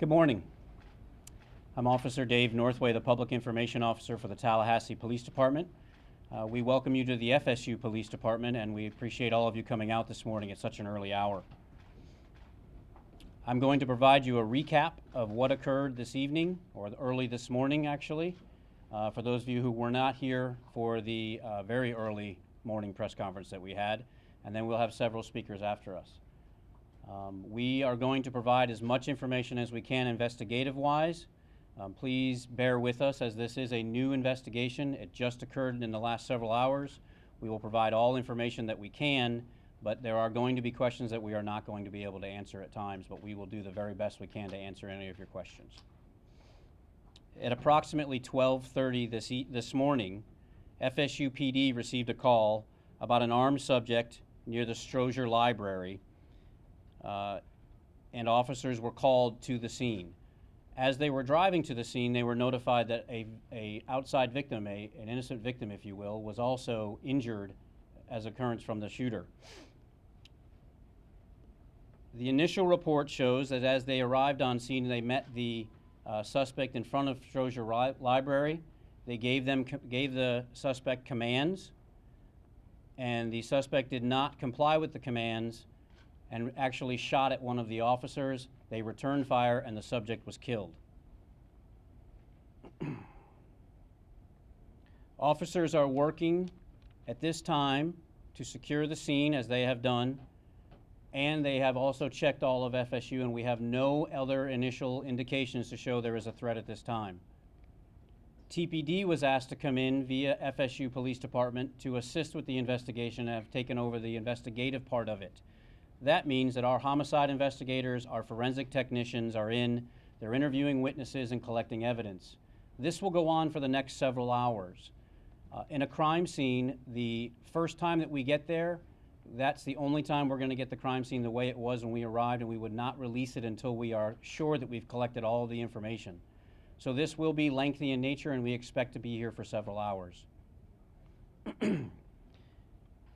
Good morning. I'm Officer Dave Northway, the Public Information Officer for the Tallahassee Police Department. We welcome you to the FSU Police Department, and we appreciate all of you coming out this morning at such an early hour. I'm going to provide you a recap of what occurred this evening, or early this morning actually, for those of you who were not here for the very early morning press conference that we had, and then we'll have several speakers after us. We are going to provide as much information as we can investigative-wise. Please bear with us as this is a new investigation. It just occurred in the last several hours. We will provide all information that we can, but there are going to be questions that we are not going to be able to answer at times, but we will do the very best we can to answer any of your questions. At approximately 12:30 this morning, FSU PD received a call about an armed subject near the Strozier Library, and officers were called to the scene. As they were driving to the scene, they were notified that a outside victim, an innocent victim, if you will, was also injured as occurrence from the shooter. The initial report shows that as they arrived on scene, they met the suspect in front of Strozier Library. They gave the suspect commands, and the suspect did not comply with the commands and actually shot at one of the officers. They returned fire and the subject was killed. Officers are working at this time to secure the scene as they have done, and they have also checked all of FSU, and we have no other initial indications to show there is a threat at this time. TPD was asked to come in via FSU Police Department to assist with the investigation and have taken over the investigative part of it. That means that our homicide investigators, our forensic technicians are in, they're interviewing witnesses and collecting evidence. This will go on for the next several hours. In a crime scene, the first time that we get there, that's the only time we're going to get the crime scene the way it was when we arrived, and we would not release it until we are sure that we've collected all of the information. So this will be lengthy in nature, and we expect to be here for several hours.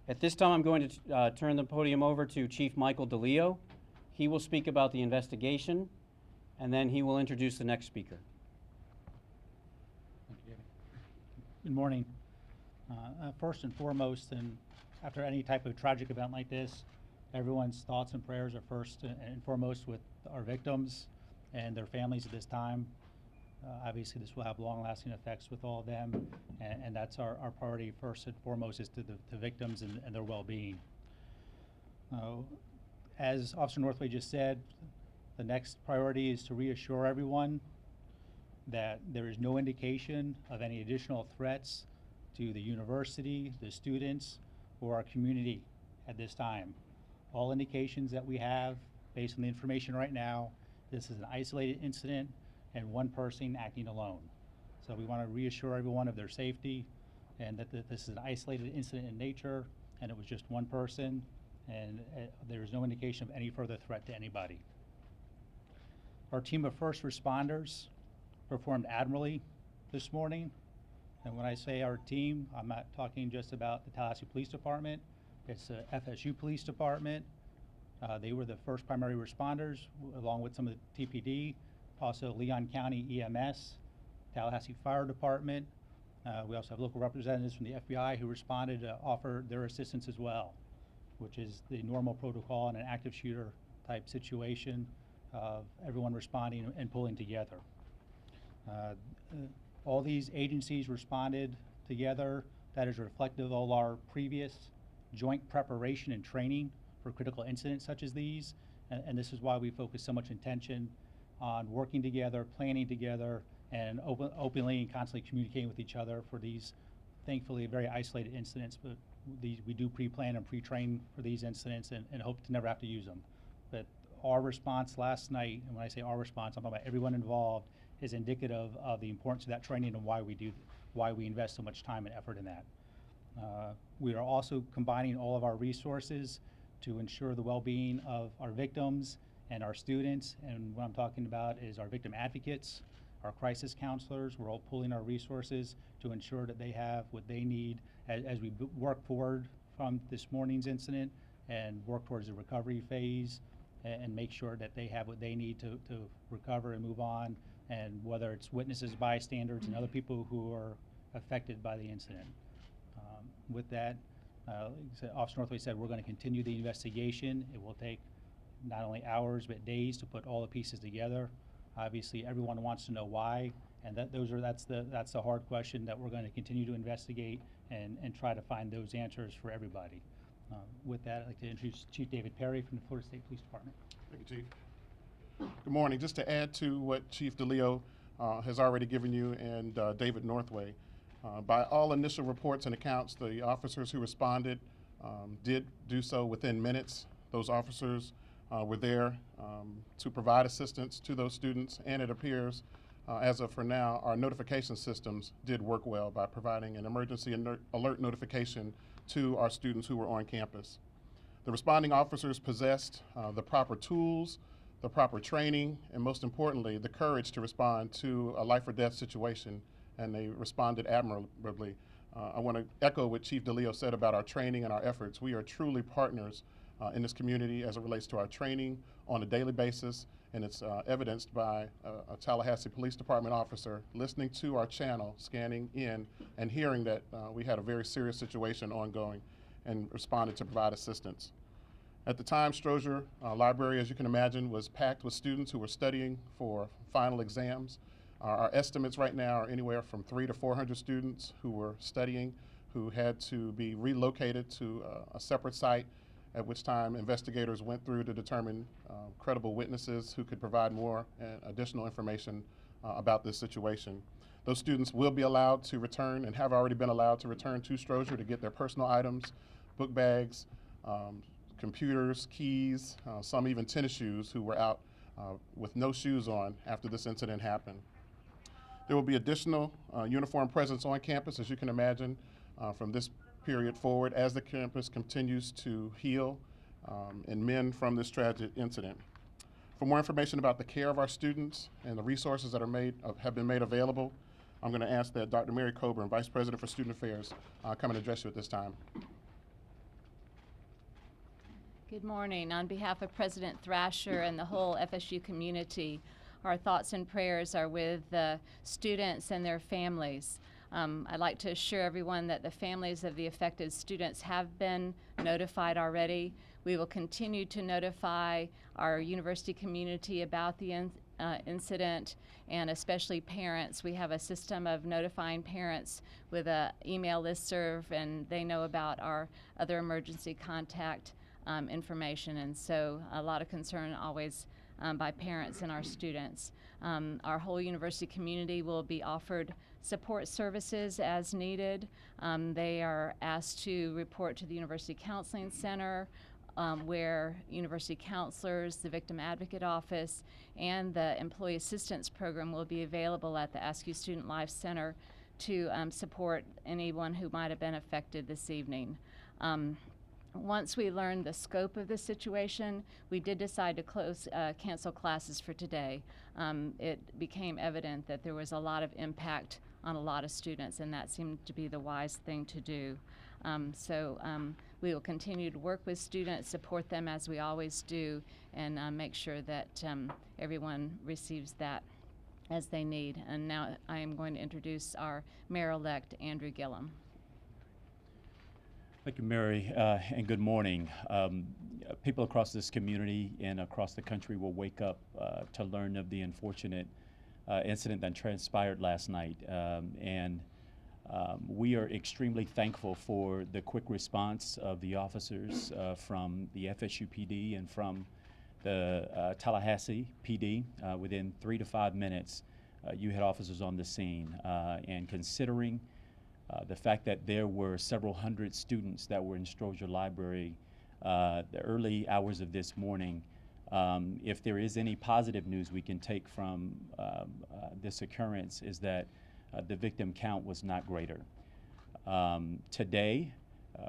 At this time, I'm going to turn the podium over to Chief Michael DeLeo. He will speak about the investigation, and then he will introduce the next speaker. Good morning. First and foremost, and after any type of tragic event like this, everyone's thoughts and prayers are first and foremost with our victims and their families at this time. Obviously, this will have long-lasting effects with all of them, and that's our priority first and foremost is to the victims and their well-being. As Officer Northway just said, the next priority is to reassure everyone that there is no indication of any additional threats to the university, the students, or our community at this time. All indications that we have, based on the information right now, this is an isolated incident and one person acting alone. So we want to reassure everyone of their safety and that this is an isolated incident in nature and it was just one person, and there is no indication of any further threat to anybody. Our team of first responders performed admirably this morning. And when I say our team, I'm not talking just about the Tallahassee Police Department. It's the FSU Police Department. They were the first primary responders, along with some of the TPD, also Leon County EMS, Tallahassee Fire Department. We also have local representatives from the FBI who responded to offer their assistance as well, which is the normal protocol in an active shooter type situation of everyone responding and pulling together. All these agencies responded together. That is reflective of all our previous joint preparation and training for critical incidents such as these. And this is why we focus so much attention on working together, planning together, and openly and constantly communicating with each other for these, thankfully, very isolated incidents. But we do pre-plan and pre-train for these incidents and hope to never have to use them. But our response last night, and when I say our response, I'm talking about everyone involved, is indicative of the importance of that training and why we invest so much time and effort in that. We are also combining all of our resources to ensure the well-being of our victims and our students. And what I'm talking about is our victim advocates, our crisis counselors. We're all pulling our resources to ensure that they have what they need as we work forward from this morning's incident and work towards the recovery phase and make sure that they have what they need to recover and move on, and whether it's witnesses, bystanders, and other people who are affected by the incident. With that, Officer Northway said we're going to continue the investigation. It will take not only hours but days to put all the pieces together. Obviously, everyone wants to know why, and that's the hard question that we're going to continue to investigate and try to find those answers for everybody. With that, I'd like to introduce Chief David Perry from the Florida State Police Department. Thank you, Chief. Good morning. Just to add to what Chief DeLeo has already given you and David Northway, by all initial reports and accounts, the officers who responded did do so within minutes. Those officers were there to provide assistance to those students, and it appears, as of for now, our notification systems did work well by providing an emergency alert notification to our students who were on campus. The responding officers possessed the proper tools, the proper training, and most importantly, the courage to respond to a life or death situation, and they responded admirably. I want to echo what Chief DeLeo said about our training and our efforts. We are truly partners in this community as it relates to our training on a daily basis, and it's evidenced by a Tallahassee Police Department officer listening to our channel, scanning in, and hearing that we had a very serious situation ongoing and responded to provide assistance. At the time, Strozier Library, as you can imagine, was packed with students who were studying for final exams. Our estimates right now are anywhere from 300 to 400 students who were studying, who had to be relocated to a separate site, at which time investigators went through to determine credible witnesses who could provide more and additional information about this situation. Those students will be allowed to return and have already been allowed to return to Strozier to get their personal items, book bags, computers, keys, some even tennis shoes, who were out with no shoes on after this incident happened. There will be additional uniform presence on campus, as you can imagine, from this period forward as the campus continues to heal and mend from this tragic incident. For more information about the care of our students and the resources that have been made available, I'm going to ask that Dr. Mary Coburn, Vice President for Student Affairs, come and address you at this time. Good morning. On behalf of President Thrasher and the whole FSU community, our thoughts and prayers are with the students and their families. I'd like to assure everyone that the families of the affected students have been notified already. We will continue to notify our university community about the incident, and especially parents. We have a system of notifying parents with an email listserv, and they know about our other emergency contact information, and so a lot of concern always by parents and our students. Our whole university community will be offered support services as needed. They are asked to report to the University Counseling Center, where university counselors, the Victim Advocate Office, and the Employee Assistance Program will be available at the Askew Student Life Center to support anyone who might have been affected this evening. Once we learned the scope of the situation, we did decide to cancel classes for today. It became evident that there was a lot of impact on a lot of students, and that seemed to be the wise thing to do. We will continue to work with students, support them as we always do, and make sure that everyone receives that as they need. And now I am going to introduce our Mayor-elect, Andrew Gillum. Thank you, Mary, and good morning. People across this community and across the country will wake up to learn of the unfortunate incident that transpired last night. We are extremely thankful for the quick response of the officers from the FSU PD and from the Tallahassee PD. Within 3 to 5 minutes, you had officers on the scene, and considering the fact that there were several hundred students that were in Strozier Library the early hours of this morning, if there is any positive news we can take from this occurrence, is that the victim count was not greater. Today,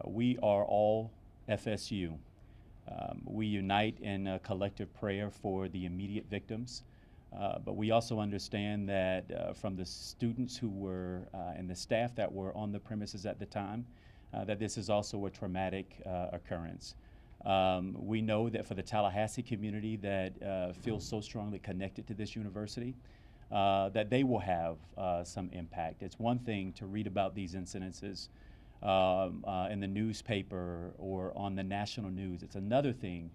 we are all FSU. We unite in a collective prayer for the immediate victims. But we also understand that from the students who were and the staff that were on the premises at the time, that this is also a traumatic occurrence. We know that for the Tallahassee community that feels so strongly connected to this university, that they will have some impact. It's one thing to read about these incidences in the newspaper or on the national news. It's another thing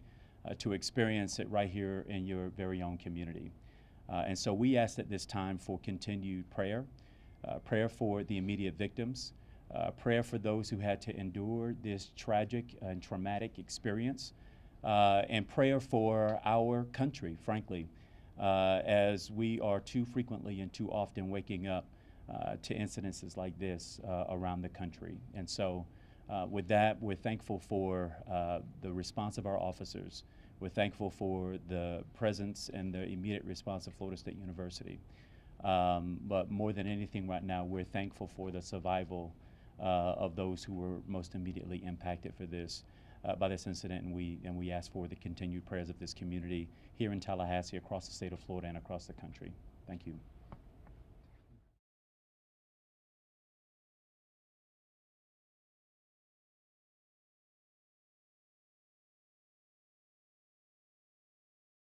to experience it right here in your very own community. And so we ask at this time for continued prayer, prayer for the immediate victims, prayer for those who had to endure this tragic and traumatic experience, and prayer for our country, frankly, as we are too frequently and too often waking up to incidences like this around the country. And so with that, we're thankful for the response of our officers. We're thankful for the presence and the immediate response of Florida State University. But more than anything right now, we're thankful for the survival of those who were most immediately impacted for this, by this incident, and we ask for the continued prayers of this community here in Tallahassee, across the state of Florida, and across the country. Thank you.